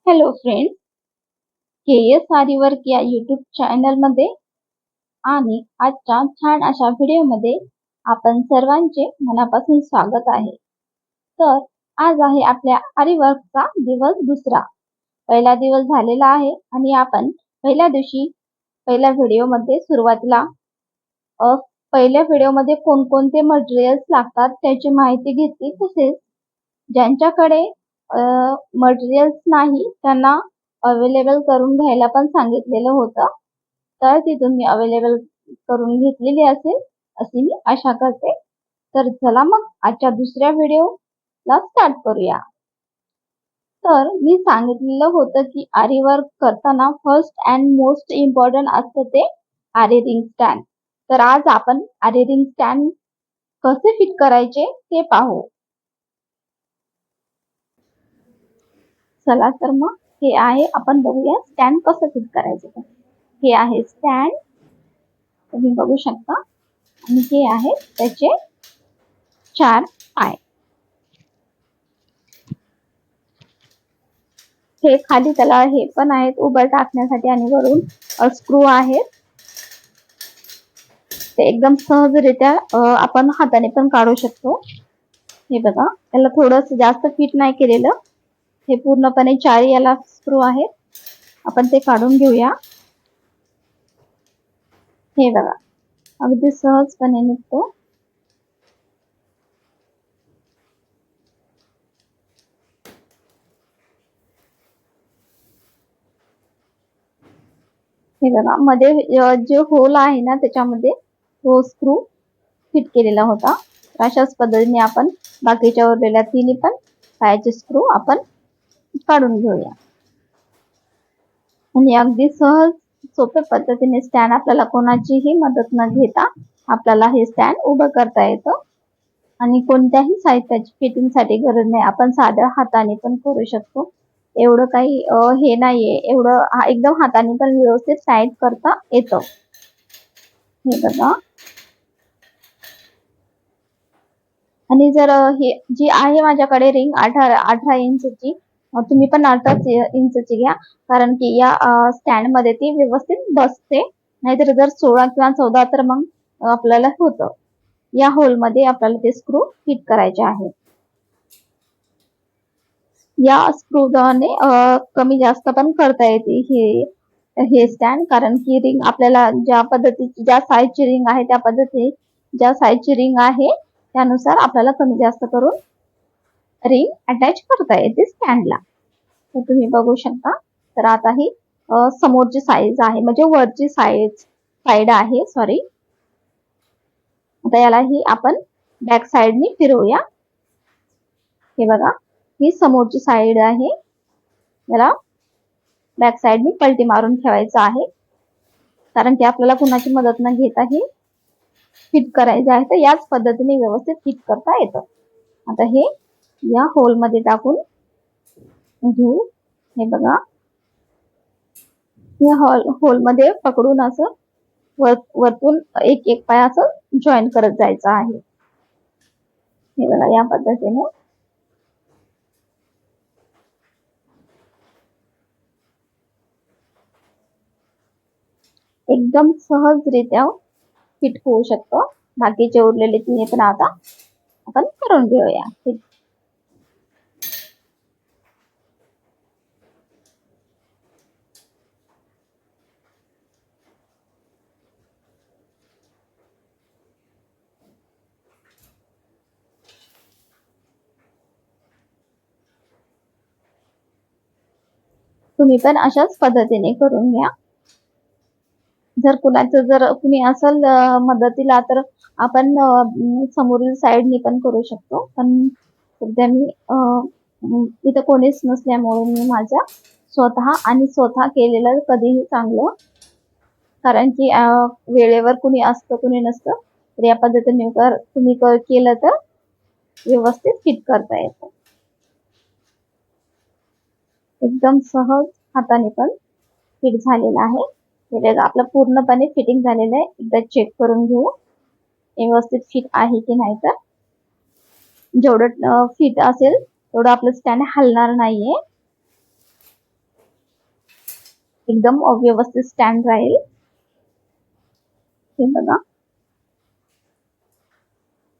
Hello friends, KS aari work या YouTube चॅनलमध्ये आणि आजच्या छान अशा व्हिडिओमध्ये आपण सर्वांचे मनापासून स्वागत आहे. तर आज आहे आपल्या आरीवर्कचा दिवस दुसरा. पहिला दिवस झालेला आहे आणि आपण पहिल्या दिवशी पहिल्या व्हिडिओमध्ये सुरुवातीला पहिल्या व्हिडिओमध्ये कोणकोणते मटेरियल्स लागतात त्याची माहिती घेतली. तसेच ज्यांच्याकडे मटेरियल्स नाही त्यांना अवेलेबल करून घ्यायला पण सांगितलेलं होतं. तर ती तुम्ही अवेलेबल करून घेतलेली असेल अशी मी आशा करते. तर चला मग आजच्या दुसऱ्या व्हिडिओला स्टार्ट करूया. तर मी सांगितलेलं होतं की आरी वर्क करताना फर्स्ट अँड मोस्ट इम्पॉर्टंट असतं ते आरी रिंग स्टँड. तर आज आपण आरी रिंग स्टँड कसे फिट करायचे ते पाहू. चला तर मग हे आहे, आपण बघूया स्टँड कसं फिट करायचं. हे आहे स्टँड, तुम्ही बघू शकता, आणि हे आहे त्याचे 4 पाय. हे खाली त्याला हे पण आहेत उभं टाकण्यासाठी आणि वरून स्क्रू आहेत. ते एकदम सहजरित्या आपण हाताने पण काढू शकतो. हे बघा, त्याला थोडंसं जास्त फिट नाही केलेलं. हे पूर्णपणे 4 याला स्क्रू आहेत. आपण ते काढून घेऊया. हे बघा, अगदी सहजपणे निघतो. हे बघा, मध्ये जे होल आहे ना त्याच्यामध्ये तो स्क्रू फिट केलेला होता. अशाच पद्धतीने आपण बाकीच्या उरलेल्या तिन्ही पण पायाचे स्क्रू आपण काढून घेऊया. आणि अगदी सहज सोप्या पद्धतीने स्टँड आपल्याला कोणाचीही मदत न घेता आपल्याला हे स्टँड उभं करता येतं. आणि कोणत्याही साहित्याची फिटिंगसाठी गरज नाही, आपण साध्या हाताने पण करू शकतो. एवढं काही हे नाहीये, एवढं एकदम हाताने पण व्यवस्थित टाईट करता येतं. हे बघा, आणि जर हे जी आहे माझ्याकडे रिंग 18 इंचची, तुम्ही पण 18 इंचची घ्या, कारण की या स्टँड मध्ये ती व्यवस्थित बसते. नाहीतर जर 16 किंवा 14 तर मग आपल्याला होतं. या होल मध्ये आपल्याला ते स्क्रू फिट करायचे आहेत. या स्क्रूने कमी जास्त पण करता येते हे स्टँड, कारण की रिंग आपल्याला ज्या पद्धतीची ज्या साईजची रिंग आहे त्या पद्धती ज्या साईजची रिंग आहे त्यानुसार आपल्याला कमी जास्त करून रिंग अटॅच करता येते स्टँडला. तर तुम्ही बघू शकता. तर आता ही समोरची साईज आहे, म्हणजे वरची साईड आहे, सॉरी. आता याला ही आपण बॅक साईडनी फिरवूया. हे बघा, ही समोरची साईड आहे, याला बॅक साईडनी पलटी मारून ठेवायचं आहे, कारण की आपल्याला कुणाची मदत न घेता हे फिट करायचं आहे. तर याच पद्धतीने व्यवस्थित फिट करता येतं. आता हे या होल मध्ये टाकून घेऊ. हे बघा, या होल मध्ये पकडून असं वरतून एक एक पाय असं जॉईन करत जायचं आहे. हे बघा, या पद्धतीने एकदम सहजरित्या फिट होऊ शकतो. बाकीचे उरलेले तिन्ही पण आता आपण करून घेऊया. तुम्ही पण अशाच पद्धतीने करून घ्या. जर कुणी असेल मदतीला तर आपण समोरील साईडनी पण करू शकतो. पण सध्या मी इथं कोणीच नसल्यामुळे मी माझ्या स्वतः केलेलं कधीही चांगलं, कारण की वेळेवर कुणी असतं कुणी नसतं. तर या पद्धतीने तुम्ही केलं तर व्यवस्थित फिट करता येतं. एकदम सहज हाताने पण फिट झालेलं आहे. हे बघा, आपलं पूर्णपणे फिटिंग झालेलं आहे. एकदा चेक करून घेऊ व्यवस्थित फिट आहे की नाही. तर जेवढं फिट असेल तेवढं आपलं स्टँड हलणार नाहीये. एकदम व्यवस्थित स्टँड राहील. हे बघा,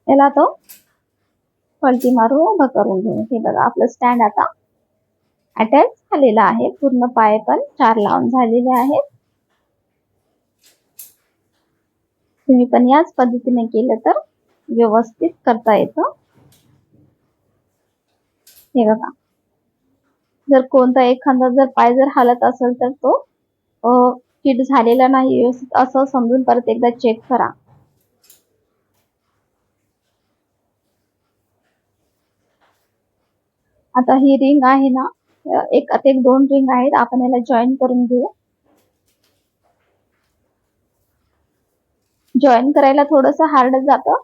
याला तो पलटी मारून उभं करून घेऊ. हे बघा, आपलं स्टँड आता अटॅच झालेला आहे. पूर्ण पाय पण 4 लावून झालेले आहेत. तुम्ही पण याच पद्धतीने केलं तर व्यवस्थित करता येतं. हे बघा, जर कोणता एखादा जर पाय जर हालत असेल तर तो फिट झालेला नाही व्यवस्थित असं समजून परत एकदा चेक करा. आता ही रिंग आहे ना, एक 2 रिंग आहेत. आपण याला जॉईन करून घेऊ. जॉईन करायला थोडंसं हार्ड जातं,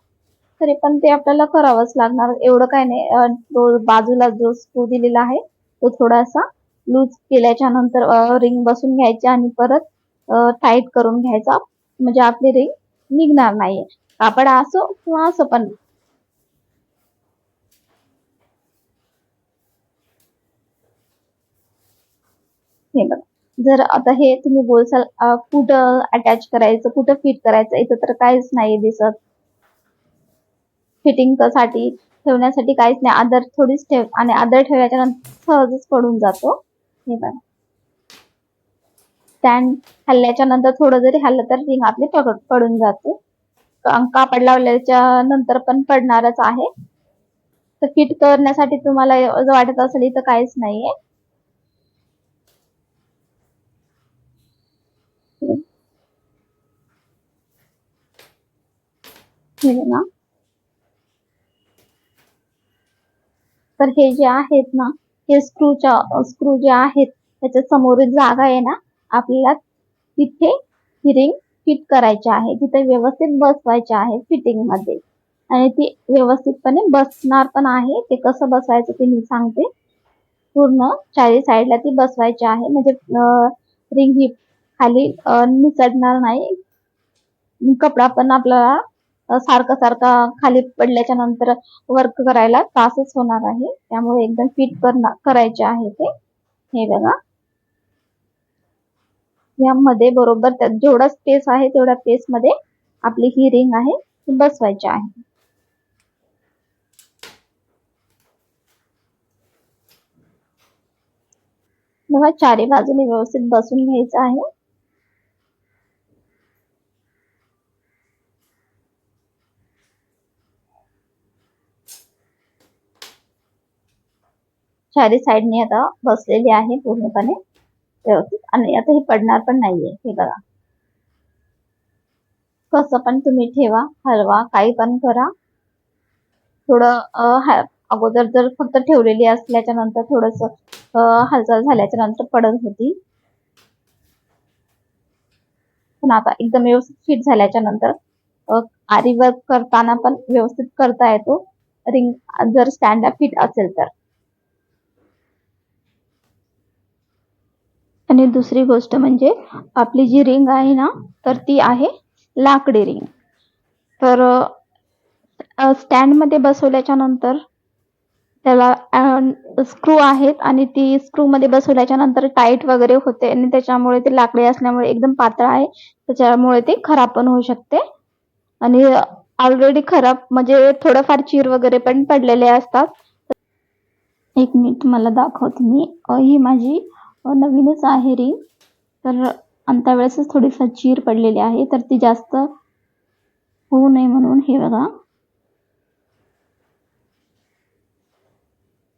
तरी पण ते आपल्याला करावंच लागणार. एवढं काय नाही. तो बाजूला जो स्क्रू दिलेला आहे तो थोडासा लूज केल्याच्या नंतर रिंग बसून घ्यायची आणि परत टाईट करून घ्यायचा, म्हणजे आपली रिंग निघणार नाहीये. कापड असो किंवा असं पण. हे बघा, जर आता हे तुम्ही बोलसाल कुठं अटॅच करायचं, कुठं फिट करायचं, इथं तर काहीच नाही दिसत. फिटिंग साठी ठेवण्यासाठी काहीच नाही. आदर थोडीच ठेव आणि आदर ठेवल्याच्या नंतर सहजच पडून जातो. हे बघा, स्टँड हल्ल्याच्या नंतर थोडं जरी हल्लं तर रिंग आपली पडून जाते. कापड लावल्याच्या नंतर पण पडणारच आहे. तर फिट करण्यासाठी तुम्हाला जर वाटत असेल इथं काहीच नाहीये. ना, तर हे जे आहेत ना, हे स्क्रू जे आहेत त्याच्या समोरील जागा आहे ना, आपल्याला तिथे ही रिंग फिट करायची आहे. तिथे व्यवस्थित बसवायची आहे फिटिंग मध्ये, आणि ती व्यवस्थितपणे बसणार पण आहे. ते कसं बसवायचं ते मी सांगते. पूर्ण 4 साईडला ती बसवायची आहे, म्हणजे रिंग ही खाली निसटणार नाही. कपडा पण आपल्याला सारखा खाली पडल्याच्या नंतर वर्क करायला त्रासच होणार आहे. त्यामुळे एकदम फिट करायचे आहे ते. हे बघा, यामध्ये बरोबर जेवढा स्पेस आहे तेवढ्या स्पेस मध्ये आपली ही रिंग आहे ती बसवायची आहे. बघा, 4 बाजूने व्यवस्थित बसून घ्यायचं आहे. चारी साईडने आता बसलेली आहे पूर्णपणे व्यवस्थित, आणि आता ही पडणार पण नाहीये. हे बघा, कसं पण तुम्ही ठेवा, हलवा, काही पण करा. थोडं अगोदर जर फक्त ठेवलेली असल्याच्या नंतर थोडस हालचाल झाल्याच्या नंतर पडत होती, पण आता एकदम व्यवस्थित फिट झाल्याच्या नंतर आरी वर्क करताना पण व्यवस्थित करता येतो, रिंग जर स्टँड फिट असेल तर. आणि दुसरी गोष्ट म्हणजे आपली जी रिंग आहे ना, तर ती आहे लाकडी रिंग. तर स्टँड मध्ये बसवल्याच्या नंतर त्याला स्क्रू आहेत, आणि ती स्क्रू मध्ये बसवल्याच्या नंतर टाईट वगैरे होते, आणि त्याच्यामुळे ते लाकडी असल्यामुळे एकदम पातळ आहे, त्याच्यामुळे ते खराब पण होऊ शकते. आणि ऑलरेडी खराब म्हणजे थोडंफार चीर वगैरे पण पडलेले असतात. एक मिनिट मला दाखवते मी. ही माझी नवीनच आहे रिंग, तर अंता वेळेसच थोडीफार चीर पडलेली आहे, तर ती जास्त होऊ नये म्हणून हे बघा,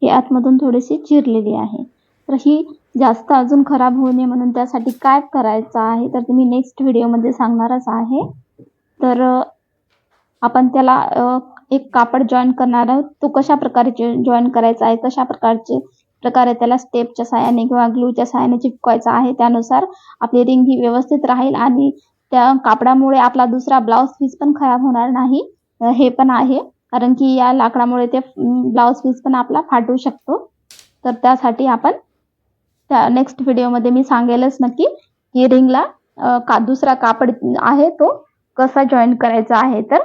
ही आतमधून थोडीशी चिरलेली आहे. तर ही जास्त अजून खराब होऊ नये म्हणून त्यासाठी काय करायचं आहे तर मी नेक्स्ट व्हिडिओमध्ये सांगणारच आहे. तर आपण त्याला एक कापड जॉईन करणार आहोत. तो कशा प्रकारे जॉईन करायचा आहे, कशा प्रकारे त्याला स्टेपच्या साहाय्याने किंवा ग्लूच्या साहाय्याने चिपकवायचा आहे, त्यानुसार आपली रिंग ही व्यवस्थित राहील, आणि त्या कापडामुळे आपला दुसरा ब्लाउज पीस पण खराब होणार नाही. हे पण आहे, कारण की या लाकडामुळे ते ब्लाउज पीस पण आपला फाटू शकतो. तर त्यासाठी आपण त्या नेक्स्ट व्हिडिओमध्ये मी सांगेलच नक्की की रिंगला दुसरा कापड आहे तो कसा जॉईन करायचा आहे. तर